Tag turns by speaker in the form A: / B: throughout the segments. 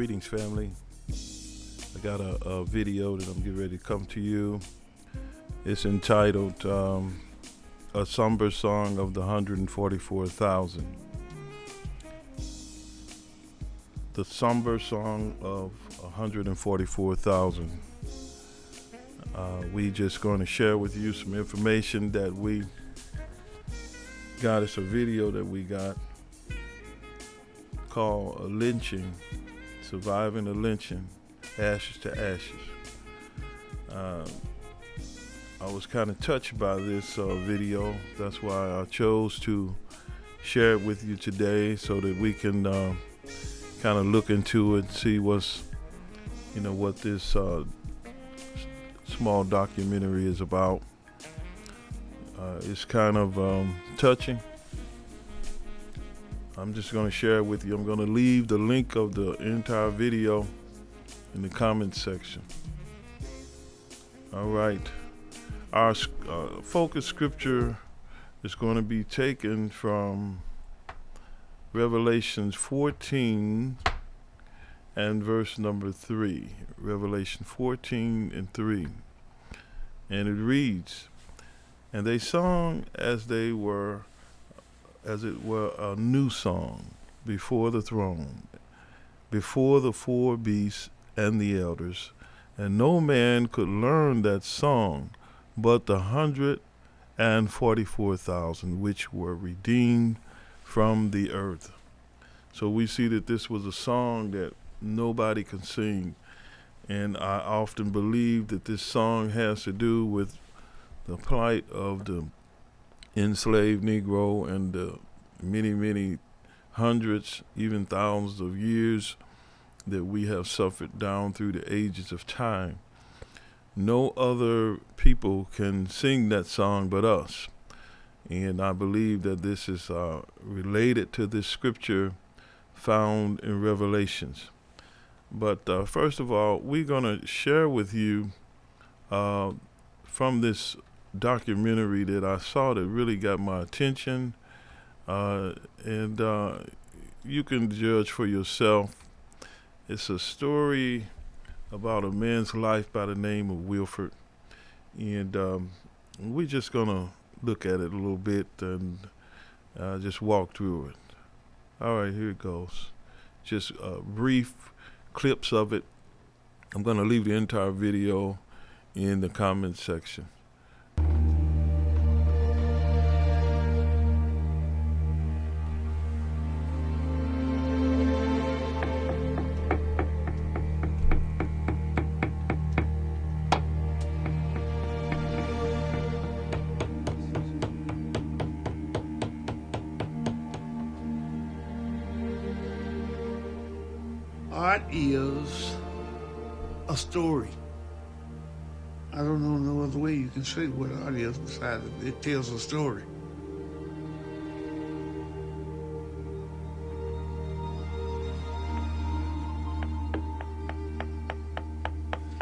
A: Greetings, family. I got a video that I'm getting ready to come to you. It's entitled A Somber Song of the 144,000. The Somber Song of 144,000. We just going to share with you some information that we got. It's a video that we got called Lynching, Surviving a Lynching, Ashes to Ashes. I was kind of touched by this video. That's why I chose to share it with you today, so that we can kind of look into it, see what this small documentary is about. It's kind of touching. I'm just going to share it with you. I'm going to leave the link of the entire video in the comments section. All right. Our focus scripture is going to be taken from Revelation 14 and verse number 3. Revelation 14 and 3. And it reads, "And they sung as it were a new song before the throne, before the four beasts and the elders, and no man could learn that song but the 144,000 which were redeemed from the earth." So we see that this was a song that nobody can sing, and I often believe that this song has to do with the plight of the enslaved Negro and the many hundreds, even thousands of years that we have suffered down through the ages of time. No other people can sing that song but us. And I believe that this is related to this scripture found in Revelations. But first of all, we're going to share with you from this documentary that I saw that really got my attention. And you can judge for yourself. It's a story about a man's life by the name of Wilford. And we're just going to look at it a little bit and just walk through it. All right, here it goes. Just brief clips of it. I'm going to leave the entire video in the comments section.
B: Art is a story. I don't know no other way you can say what art is besides it tells a story.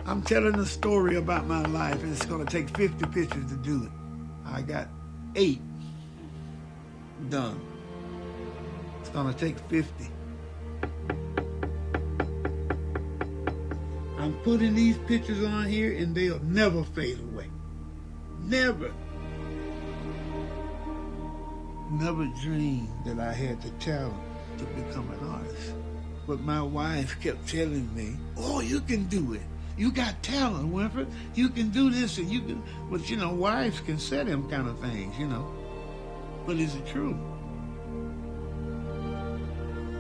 B: I'm telling a story about my life, and it's going to take 50 pictures to do it. I got 8 done. It's going to take 50. I'm putting these pictures on here and they'll never fade away. Never. Never dreamed that I had the talent to become an artist. But my wife kept telling me, "Oh, you can do it. You got talent, Winfred. You can do this and you can." But wives can say them kind of things, But is it true?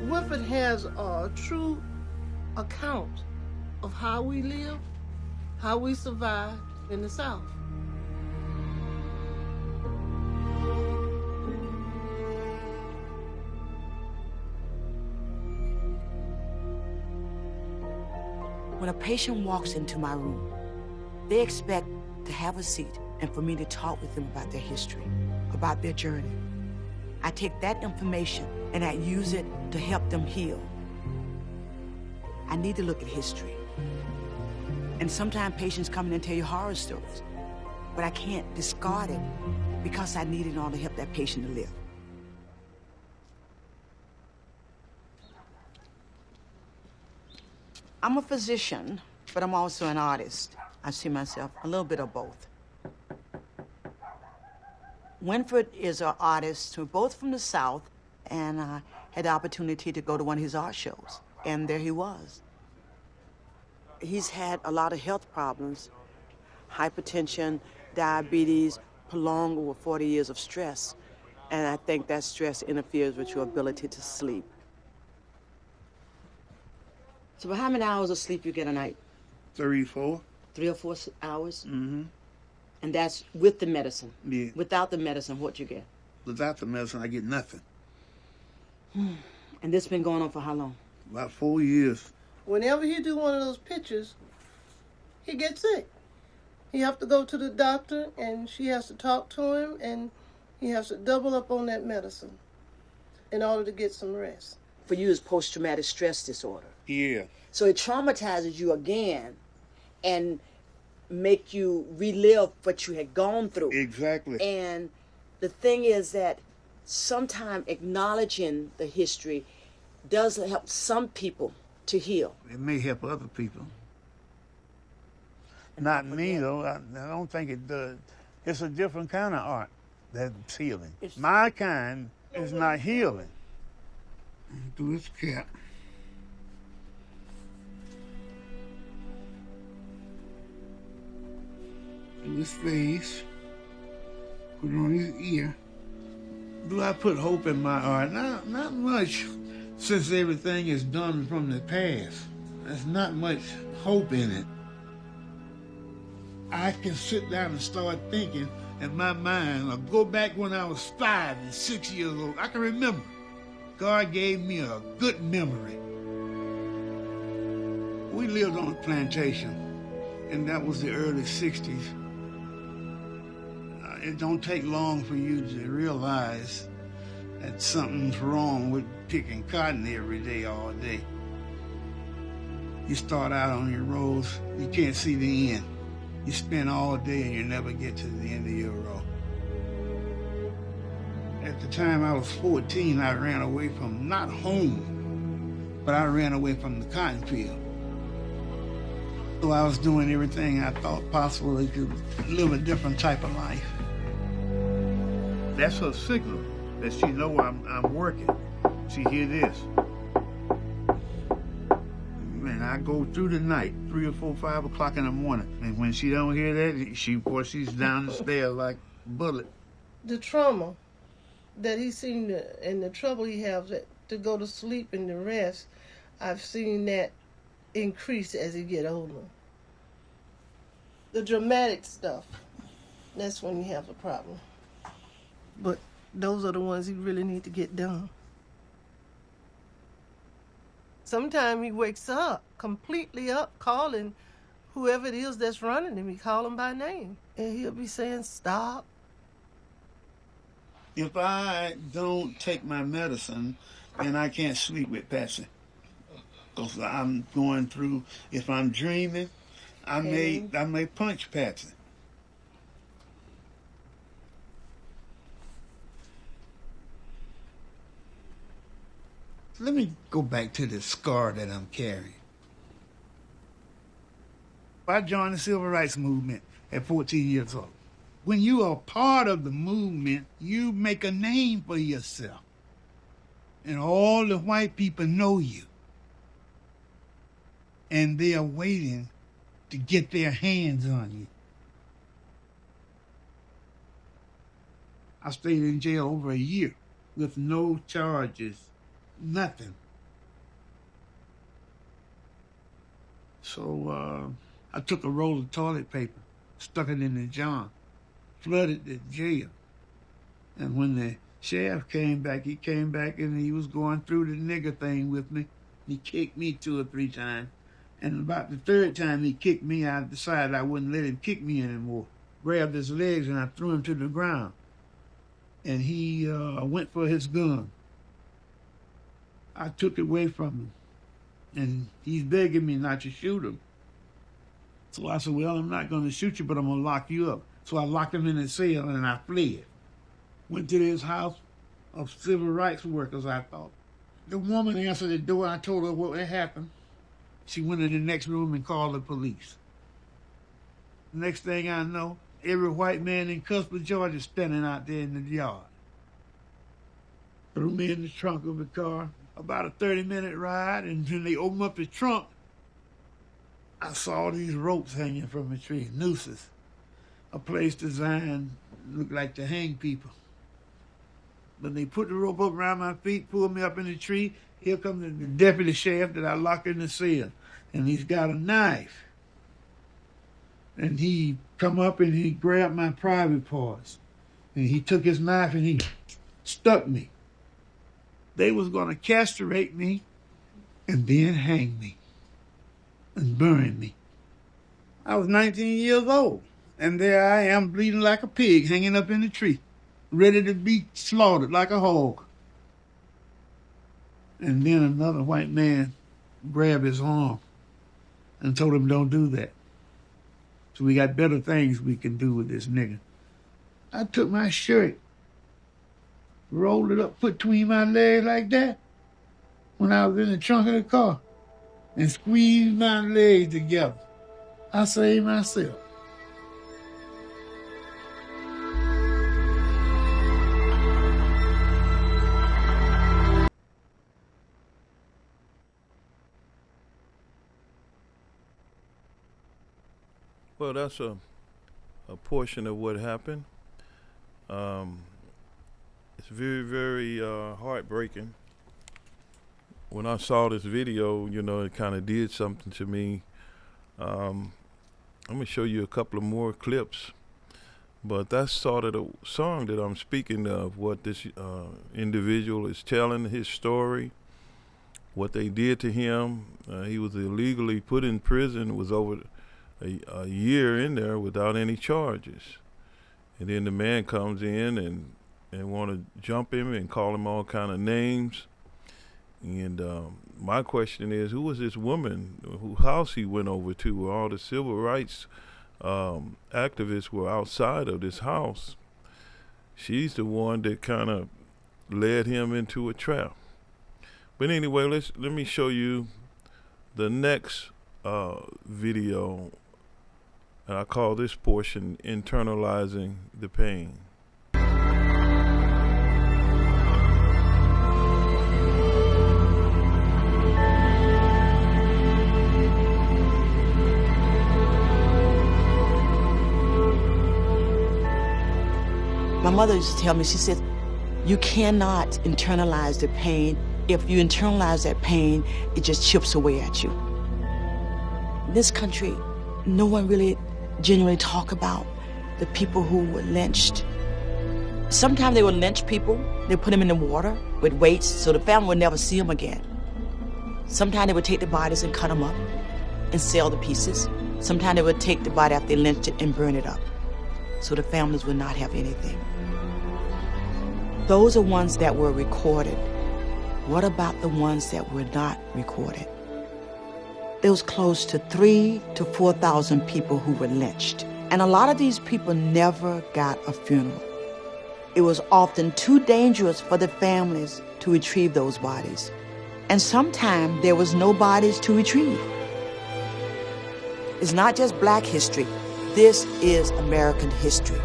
C: Winfred has a true account of how we live, how we survive in the South.
D: When a patient walks into my room, they expect to have a seat and for me to talk with them about their history, about their journey. I take that information and I use it to help them heal. I need to look at history. And sometimes patients come in and tell you horror stories, but I can't discard it because I need it in order to help that patient to live. I'm a physician, but I'm also an artist. I see myself a little bit of both. Winfred is an artist. We're both from the South, and I had the opportunity to go to one of his art shows, and there he was. He's had a lot of health problems, hypertension, diabetes, prolonged over 40 years of stress, and I think that stress interferes with your ability to sleep. So how many hours of sleep you get a night?
B: 3, 4.
D: 3 or 4 hours?
B: Mm-hmm.
D: And that's with the medicine?
B: Yeah.
D: Without the medicine, what you get?
B: Without the medicine, I get nothing.
D: And this been going on for how long?
B: About 4 years.
C: Whenever he do one of those pictures, he gets sick. He have to go to the doctor, and she has to talk to him, and he has to double up on that medicine in order to get some rest.
D: For you, it's post-traumatic stress disorder.
B: Yeah.
D: So it traumatizes you again and make you relive what you had gone through.
B: Exactly.
D: And the thing is that sometimes acknowledging the history does help some people to heal.
B: It may help other people. Not me, though. I don't think it does. It's a different kind of art that's healing. My kind is not healing. Do his cap. Do his face. Put it on his ear. Do I put hope in my art? Not much, since everything is done from the past. There's not much hope in it. I can sit down and start thinking in my mind, or go back when I was 5 and 6 years old. I can remember. God gave me a good memory. We lived on a plantation, and that was the early 60s. It don't take long for you to realize that something's wrong with picking cotton every day, all day. You start out on your rows, you can't see the end. You spend all day and you never get to the end of your row. At the time I was 14, I ran away from, not home, but I ran away from the cotton field. So I was doing everything I thought possible to live a different type of life. That's her signal, that she know I'm working. She hear this. And I go through the night, 3 or 4, 5 o'clock in the morning. And when she don't hear that, she's down the stairs like a bullet.
C: The trauma that he's seen and the trouble he has to go to sleep and to rest, I've seen that increase as he get older. The dramatic stuff, that's when you have a problem. But those are the ones he really need to get done. Sometimes he wakes up, completely up, calling whoever it is that's running him. He call him by name. And he'll be saying, stop.
B: If I don't take my medicine, then I can't sleep with Patsy. Because I'm going through, if I'm dreaming, I may punch Patsy. Let me go back to the scar that I'm carrying. I joined the Civil Rights Movement at 14 years old. When you are part of the movement, you make a name for yourself. And all the white people know you. And they are waiting to get their hands on you. I stayed in jail over a year with no charges. Nothing. So I took a roll of toilet paper, stuck it in the jar, flooded the jail. And when the sheriff came back, he came back and he was going through the nigger thing with me. He kicked me 2 or 3 times. And about the 3rd time he kicked me, I decided I wouldn't let him kick me anymore. Grabbed his legs and I threw him to the ground. And he went for his gun. I took it away from him, and he's begging me not to shoot him. So I said, well, I'm not going to shoot you, but I'm going to lock you up. So I locked him in a cell, and I fled. Went to this house of civil rights workers, I thought. The woman answered the door, and I told her what had happened. She went in the next room and called the police. Next thing I know, every white man in Cuthbert, Georgia, standing out there in the yard. Threw me in the trunk of the car. About a 30-minute ride, and when they opened up the trunk, I saw these ropes hanging from a tree, nooses. A place designed, looked like to hang people. But they put the rope up around my feet, pulled me up in the tree. Here comes the deputy sheriff that I locked in the cell, and he's got a knife. And he come up and he grabbed my private parts. And he took his knife and he stuck me. They was gonna castrate me and then hang me and bury me. I was 19 years old, and there I am bleeding like a pig hanging up in the tree, ready to be slaughtered like a hog. And then another white man grabbed his arm and told him, don't do that. So we got better things we can do with this nigga. I took my shirt, rolled it up, put between my legs like that when I was in the trunk of the car, and squeezed my legs together. I saved myself.
A: Well, that's a portion of what happened. It's very, very heartbreaking. When I saw this video, you know, it kind of did something to me. I'm going to show you a couple of more clips. But that's sort of the song that I'm speaking of, what this individual is telling, his story, what they did to him. He was illegally put in prison, was over a year in there without any charges. And then the man comes in and want to jump him and call him all kind of names. And my question is, who was this woman whose house he went over to, where all the civil rights activists were outside of this house? She's the one that kind of led him into a trap. But anyway, let me show you the next video. And I call this portion Internalizing the Pain.
D: My mother used to tell me, she said, you cannot internalize the pain. If you internalize that pain, it just chips away at you. In this country, no one really genuinely talk about the people who were lynched. Sometimes they would lynch people. They put them in the water with weights so the family would never see them again. Sometimes they would take the bodies and cut them up and sell the pieces. Sometimes they would take the body after they lynched it and burn it up so the families would not have anything. Those are ones that were recorded. What about the ones that were not recorded? There was close to 3,000 to 4,000 people who were lynched. And a lot of these people never got a funeral. It was often too dangerous for the families to retrieve those bodies. And sometimes there was no bodies to retrieve. It's not just Black history. This is American history.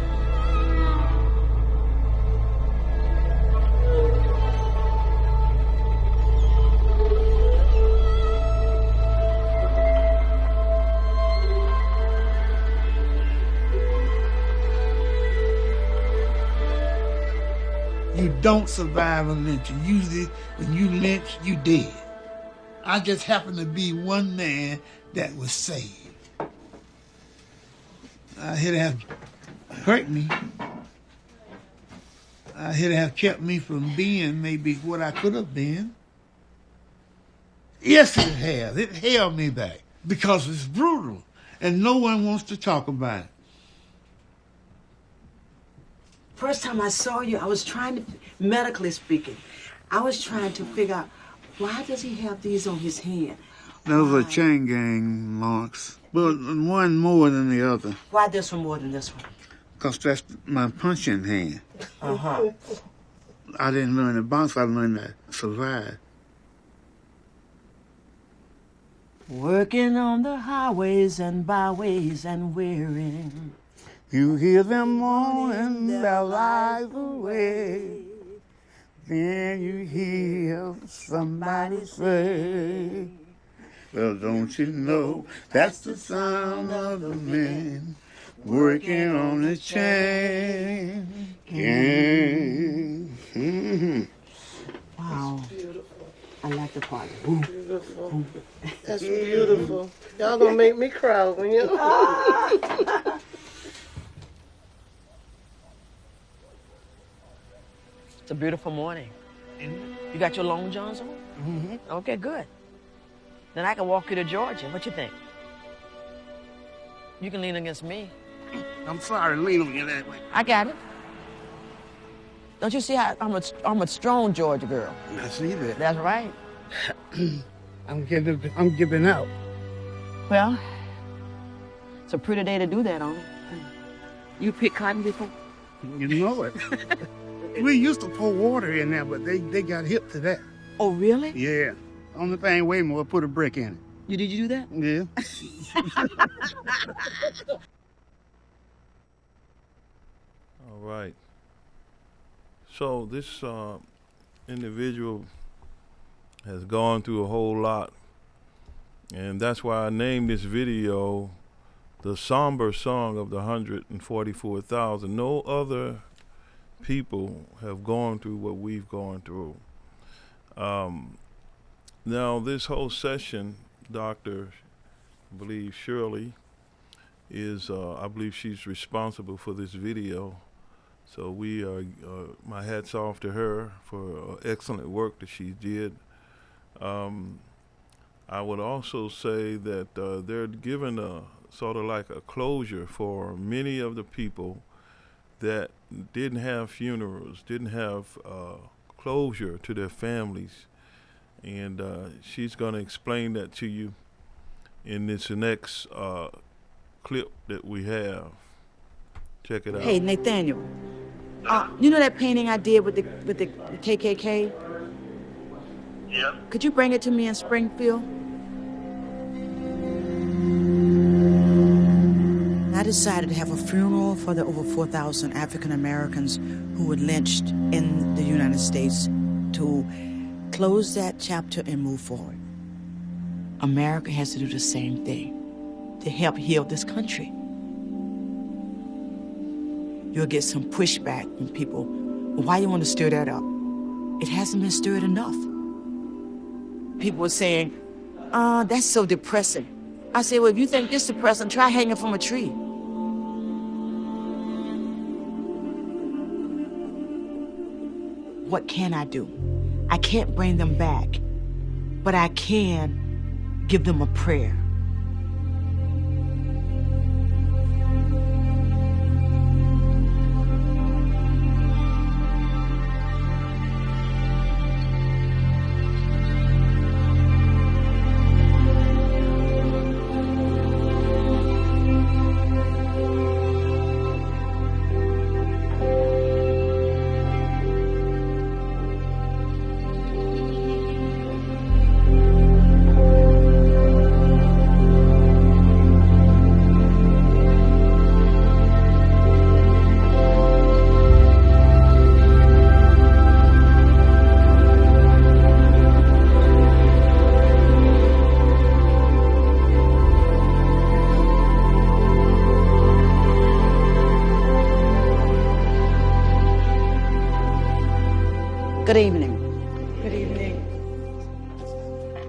B: You don't survive a lynching. Usually when you lynch, you dead. I just happened to be one man that was saved. He'd have hurt me. He'd have kept me from being maybe what I could have been. Yes, it has. It held me back because it's brutal and no one wants to talk about it.
D: First time I saw you, I was trying to, medically speaking, I was trying to figure out, why does he have these on his hand?
B: Those are chain gang marks, but one more than the other.
D: Why this one more than this one?
B: Because that's my punching hand.
D: Uh-huh.
B: I didn't learn to box, I learned to survive.
D: Working on the highways and byways and wearing.
E: You hear them moaning their lives away. Then you hear somebody say, well, don't you know that's the sound of the man working on the chain.
D: Wow. I like the part.
C: Beautiful. That's beautiful. Y'all gonna make me cry when you.
D: It's a beautiful morning. You got your long johns on?
E: Mm-hmm.
D: Okay, good. Then I can walk you to Georgia. What you think? You can lean against me.
E: I'm sorry, lean on you that way.
D: I got it. Don't you see how I'm a strong Georgia girl?
E: I see that.
D: That's right.
E: I'm giving out.
D: Well, it's a pretty day to do that on. You picked cotton before?
E: You know it. We used to pour water in there, but they got hip to that.
D: Oh, really?
E: Yeah. Only thing way more, put a brick in it.
D: Did you do that?
E: Yeah.
A: All right. So this individual has gone through a whole lot, and that's why I named this video the Somber Song of the 144,000. No other people have gone through what we've gone through. Now this whole session, Dr. I believe Shirley is, I believe she's responsible for this video. So we are, my hat's off to her for excellent work that she did. I would also say that they're given a sort of like a closure for many of the people that didn't have funerals, didn't have closure to their families. And she's going to explain that to you in this next clip that we have. Check it out.
D: Hey, Nathaniel. You know that painting I did with the KKK?
F: Yeah.
D: Could you bring it to me in Springfield? I decided to have a funeral for the over 4,000 African Americans who were lynched in the United States to close that chapter and move forward. America has to do the same thing to help heal this country. You'll get some pushback from people. Well, why you want to stir that up? It hasn't been stirred enough. People were saying, that's so depressing. I say, well, if you think this depressing, try hanging from a tree. What can I do? I can't bring them back, but I can give them a prayer. Good evening.
C: Good evening.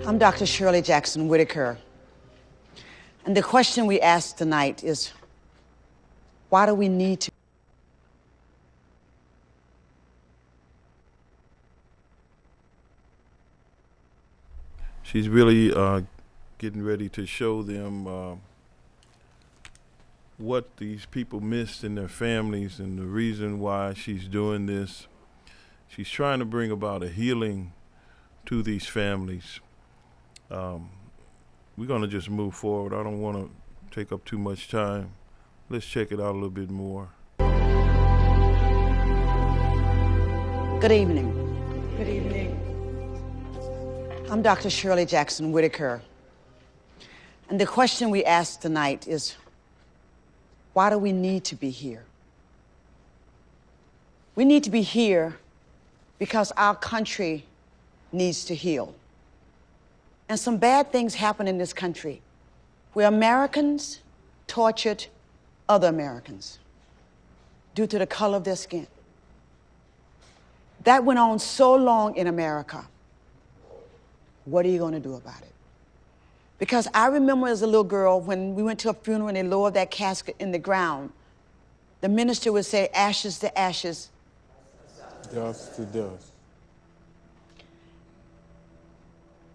D: I'm Dr. Shirley Jackson Whitaker. And the question we ask tonight is, why do we need to?
A: She's really getting ready to show them what these people missed in their families and the reason why she's doing this. She's trying to bring about a healing to these families. We're going to just move forward. I don't want to take up too much time. Let's check it out a little bit more.
D: Good evening.
C: Good evening.
D: I'm Dr. Shirley Jackson Whitaker. And the question we ask tonight is, why do we need to be here? We need to be here because our country needs to heal. And some bad things happen in this country where Americans tortured other Americans due to the color of their skin. That went on so long in America. What are you going to do about it? Because I remember as a little girl when we went to a funeral and they lowered that casket in the ground, the minister would say, ashes to ashes.
G: Dust to dust.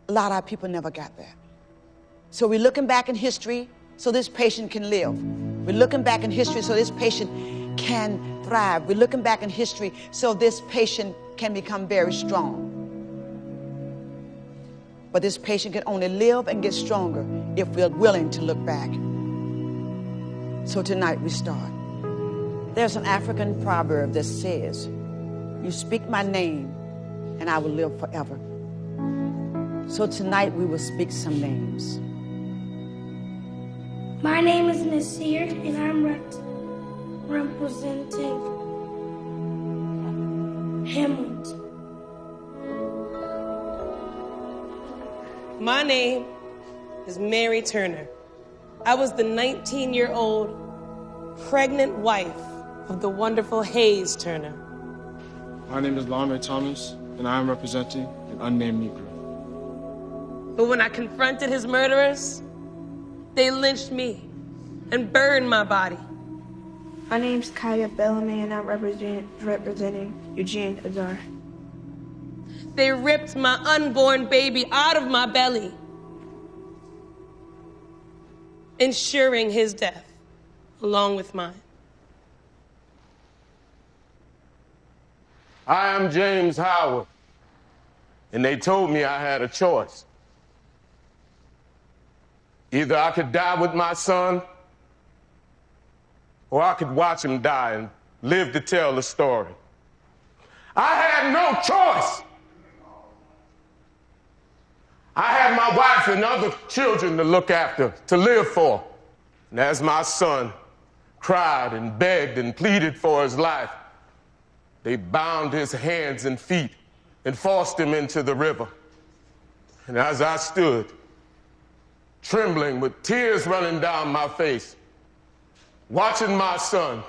D: A lot of our people never got that. So we're looking back in history so this patient can live. We're looking back in history so this patient can thrive. We're looking back in history so this patient can become very strong. But this patient can only live and get stronger if we're willing to look back. So tonight we start. There's an African proverb that says, you speak my name and I will live forever. So tonight we will speak some names.
H: My name is Nasir and I'm representing Hamilton.
I: My name is Mary Turner. I was the 19-year-old pregnant wife of the wonderful Hayes Turner.
G: My name is Lame Thomas, and I am representing an unnamed Negro.
I: But when I confronted his murderers, they lynched me and burned my body.
H: My name's Kaya Bellamy and I'm representing Eugene Azar.
I: They ripped my unborn baby out of my belly, ensuring his death along with mine.
J: I am James Howard, and they told me I had a choice. Either I could die with my son, or I could watch him die and live to tell the story. I had no choice. I had my wife and other children to look after, to live for. And as my son cried and begged and pleaded for his life, they bound his hands and feet and forced him into the river. And as I stood, trembling with tears running down my face, watching my son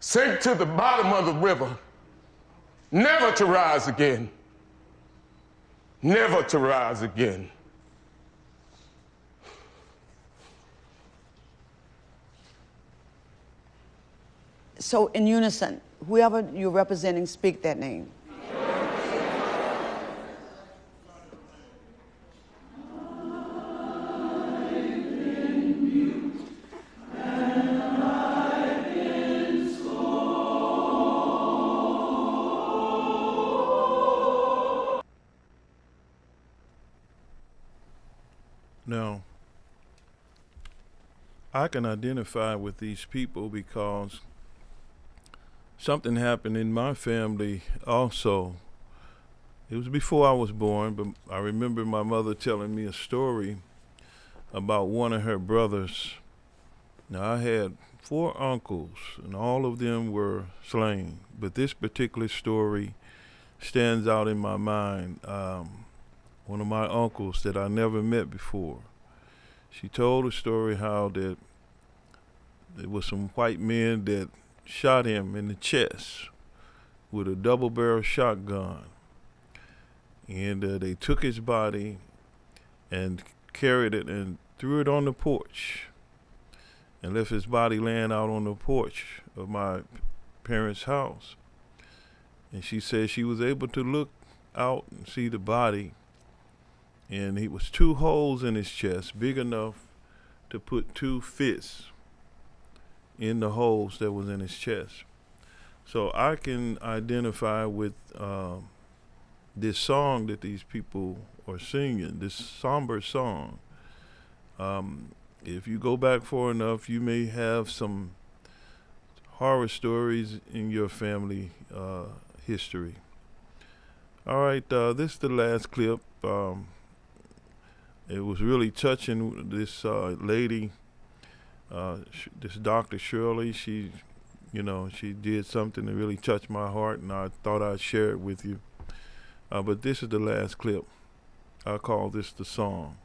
J: sink to the bottom of the river, never to rise again, never to rise again.
D: So in unison, whoever you're representing, speak that name.
A: Now, I can identify with these people because something happened in my family also. It was before I was born, but I remember my mother telling me a story about one of her brothers. Now, I had 4 uncles, and all of them were slain. But this particular story stands out in my mind. One of my uncles that I never met before. She told a story how that there was some white men that shot him in the chest with a double-barrel shotgun. And they took his body and carried it and threw it on the porch and left his body laying out on the porch of my parents' house. And she said she was able to look out and see the body, and he was 2 holes in his chest, big enough to put 2 fists in the holes that was in his chest. So I can identify with this song that these people are singing, this somber song. If you go back far enough, you may have some horror stories in your family history. All right, this is the last clip. it was really touching. This lady, this Dr. Shirley, she did something that really touched my heart, and I thought I'd share it with you. But this is the last clip. I call this the song.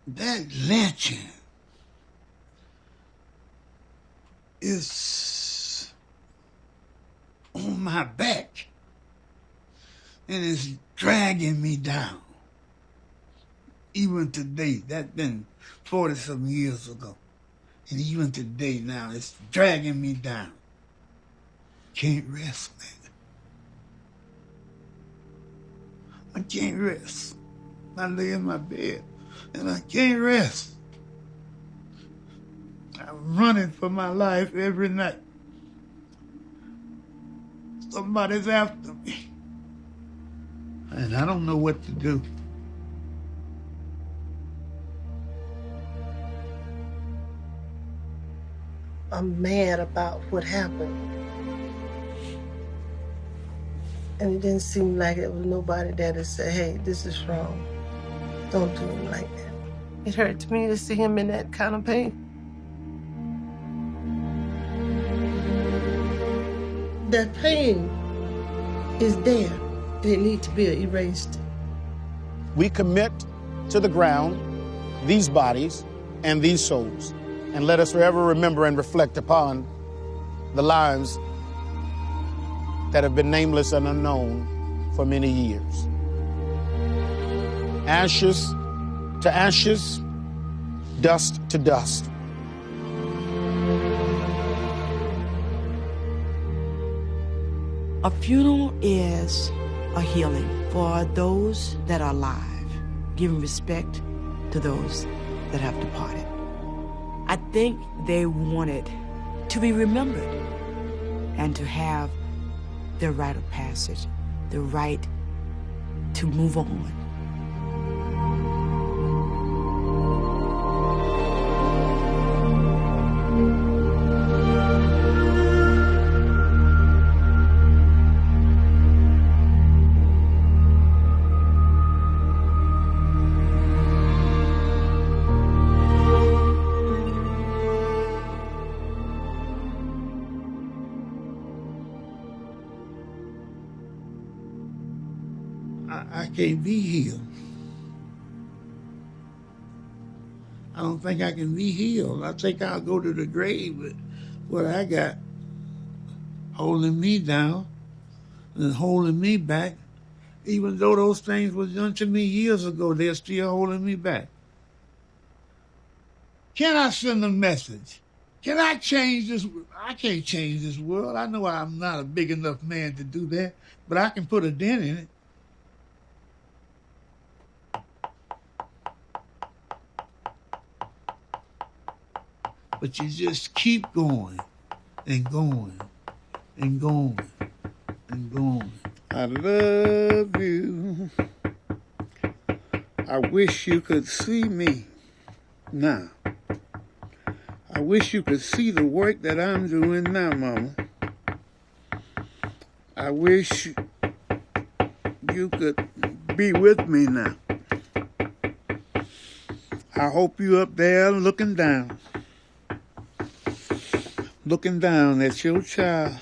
B: That lynching is on my back and it's dragging me down. Even today, that's been 40-some years ago. And even today now, it's dragging me down. Can't rest, man. I can't rest. I lay in my bed and I can't rest. I'm running for my life every night. Somebody's after me. And I don't know what to do.
C: I'm mad about what happened. And it didn't seem like it was nobody there to say, hey, this is wrong. Don't do him like that. It hurts me to see him in that kind of pain. That pain is there, and it needs to be erased.
E: We commit to the ground these bodies and these souls, and let us forever remember and reflect upon the lives that have been nameless and unknown for many years. Ashes to ashes, dust to dust.
D: A funeral is a healing for those that are alive, giving respect to those that have departed. I think they wanted to be remembered and to have the rite of passage, the right to move on.
B: I can't be healed. I don't think I can be healed. I think I'll go to the grave with what I got holding me down and holding me back. Even though those things were done to me years ago, they're still holding me back. Can I send a message? Can I change this? I can't change this world. I know I'm not a big enough man to do that, but I can put a dent in it. But you just keep going and going and going and going. I love you. I wish you could see me now. I wish you could see the work that I'm doing now, Mama. I wish you could be with me now. I hope you up there looking down at your child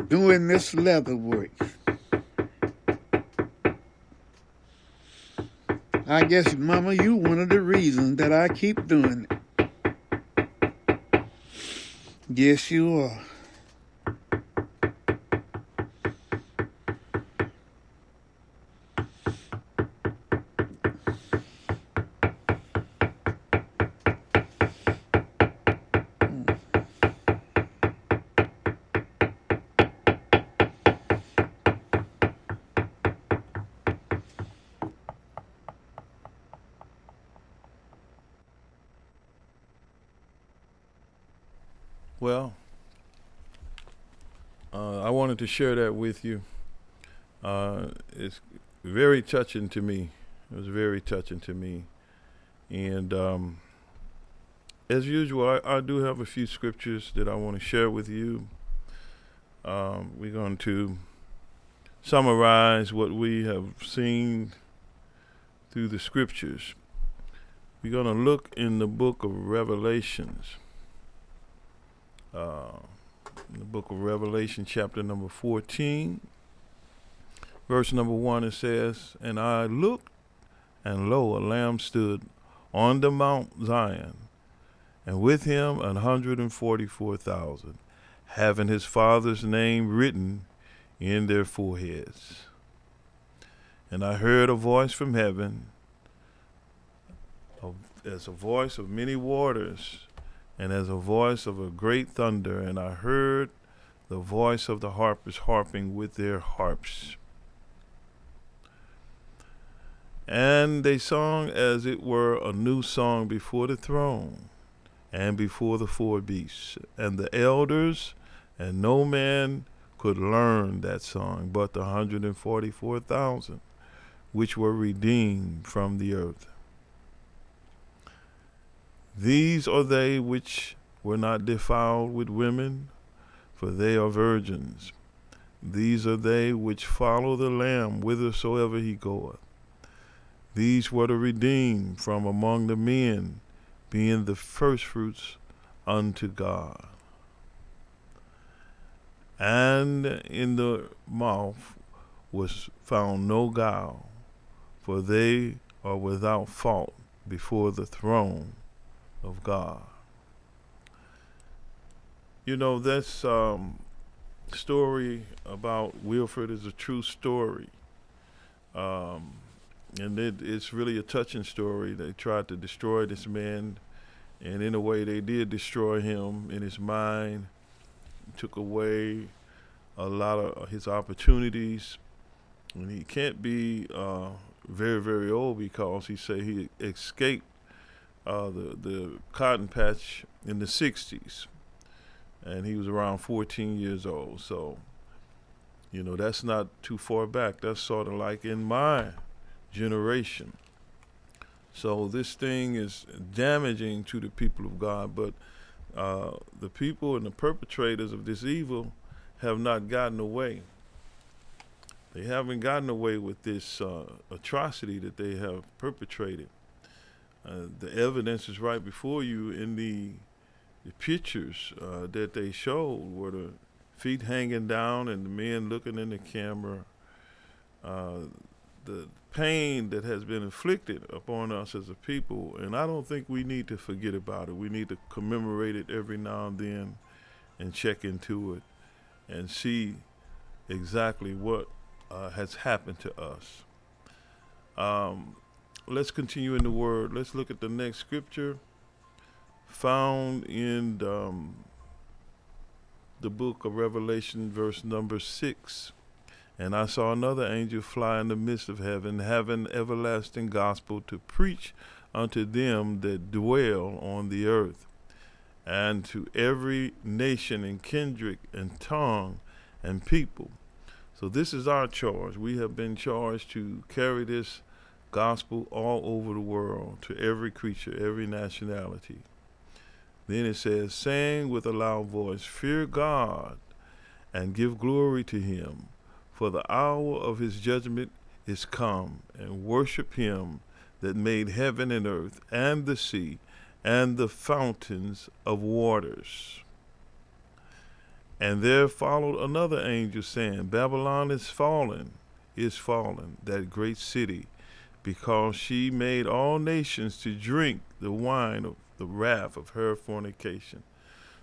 B: doing this leather work. I guess, Mama, you one of the reasons that I keep doing it. Yes, you are.
A: Well, I wanted to share that with you. It's very touching to me. It was very touching to me. And as usual, I do have a few scriptures that I want to share with you. We're going to summarize what we have seen through the scriptures. We're going to look in the book of Revelations. In the book of Revelation, chapter number 14, verse number 1, it says, "And I looked, and lo, a lamb stood on the Mount Zion, and with him 144,000, having his Father's name written in their foreheads. And I heard a voice from heaven, as a voice of many waters, and as a voice of a great thunder, and I heard the voice of the harpers harping with their harps. And they sung as it were a new song before the throne and before the four beasts and the elders, and no man could learn that song but the 144,000 which were redeemed from the earth. These are they which were not defiled with women, for they are virgins. These are they which follow the Lamb whithersoever he goeth. These were the redeemed from among the men, being the firstfruits unto God. And in the mouth was found no guile, for they are without fault before the throne of God." You know, this story about Wilfred is a true story. And it's really a touching story. They tried to destroy this man, and in a way they did destroy him in his mind, took away a lot of his opportunities. And he can't be very, very old, because he said he escaped the cotton patch in the 60s. And he was around 14 years old. So, you know, that's not too far back. That's sort of like in my generation. So this thing is damaging to the people of God, but the people and the perpetrators of this evil have not gotten away. They haven't gotten away with this atrocity that they have perpetrated. The evidence is right before you in the pictures that they showed, were the feet hanging down and the men looking in the camera. The pain that has been inflicted upon us as a people, and I don't think we need to forget about it. We need to commemorate it every now and then and check into it and see exactly what has happened to us. Let's continue in the Word. Let's look at the next scripture found in the book of Revelation, verse number 6. "And I saw another angel fly in the midst of heaven, having everlasting gospel to preach unto them that dwell on the earth, and to every nation and kindred and tongue and people." So this is our charge. We have been charged to carry this gospel all over the world, to every creature, every nationality. Then it says, "Saying with a loud voice, Fear God, and give glory to him, for the hour of his judgment is come, and worship him that made heaven and earth, and the sea, and the fountains of waters." And there followed another angel, saying, "Babylon is fallen, that great city, because she made all nations to drink the wine of the wrath of her fornication.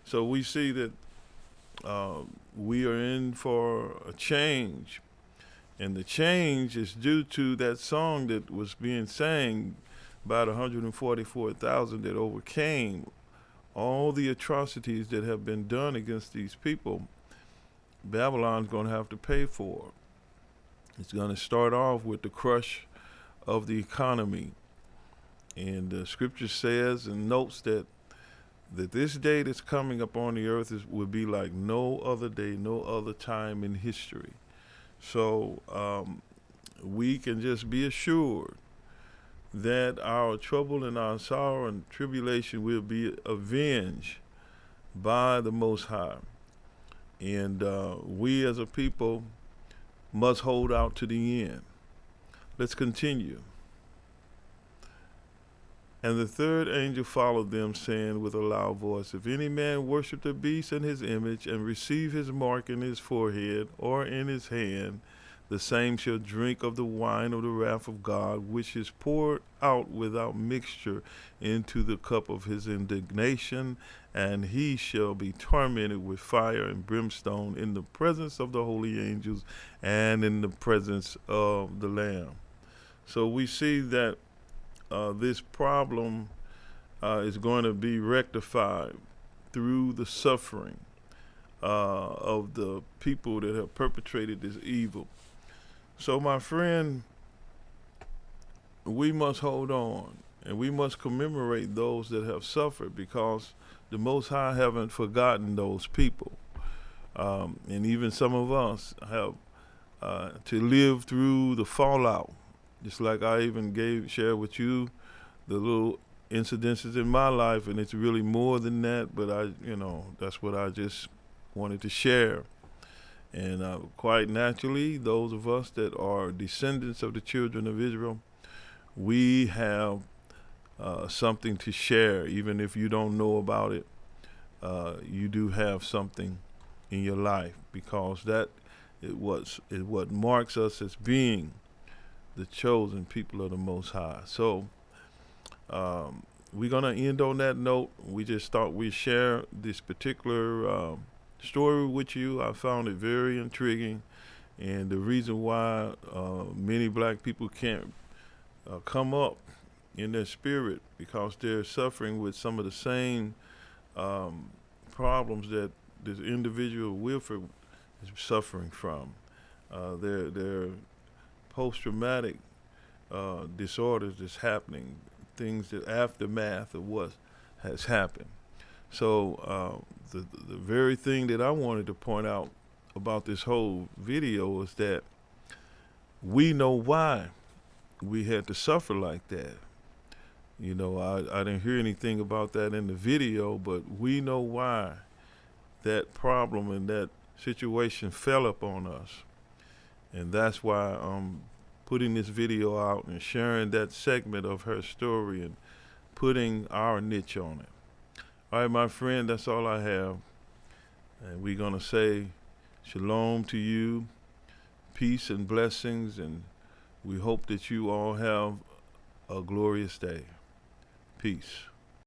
A: So we see that we are in for a change. And the change is due to that song that was being sang by the 144,000 that overcame all the atrocities that have been done against these people. Babylon's going to have to pay for. It's going to start off with the crush of the economy. And the scripture says and notes that this day that's coming upon the earth will be like no other day, no other time in history. So we can just be assured that our trouble and our sorrow and tribulation will be avenged by the Most High. And we as a people must hold out to the end. Let's continue. And the third angel followed them, saying with a loud voice, if any man worship the beast and his image, and receive his mark in his forehead or in his hand, the same shall drink of the wine of the wrath of God, which is poured out without mixture into the cup of his indignation, and he shall be tormented with fire and brimstone in the presence of the holy angels and in the presence of the Lamb. So we see that this problem is going to be rectified through the suffering of the people that have perpetrated this evil. So my friend, we must hold on, and we must commemorate those that have suffered, because the Most High haven't forgotten those people. And even some of us have to live through the fallout. Just like I even shared with you the little incidences in my life, and it's really more than that, but that's what I just wanted to share. And quite naturally, those of us that are descendants of the children of Israel, we have something to share. Even if you don't know about it, you do have something in your life, because that is what marks us as being the chosen people of the Most High. So we're going to end on that note. We just thought we'd share this particular story with you. I found it very intriguing, and the reason why many black people can't come up in their spirit, because they're suffering with some of the same problems that this individual Wilfred is suffering from. Their post-traumatic disorders that's happening, things that aftermath of what has happened. So the very thing that I wanted to point out about this whole video is that we know why we had to suffer like that. I didn't hear anything about that in the video, but we know why that problem and that situation fell upon us. And that's why I'm putting this video out and sharing that segment of her story and putting our niche on it. All right, my friend, that's all I have. And we're going to say shalom to you, peace and blessings, and we hope that you all have a glorious day. Peace.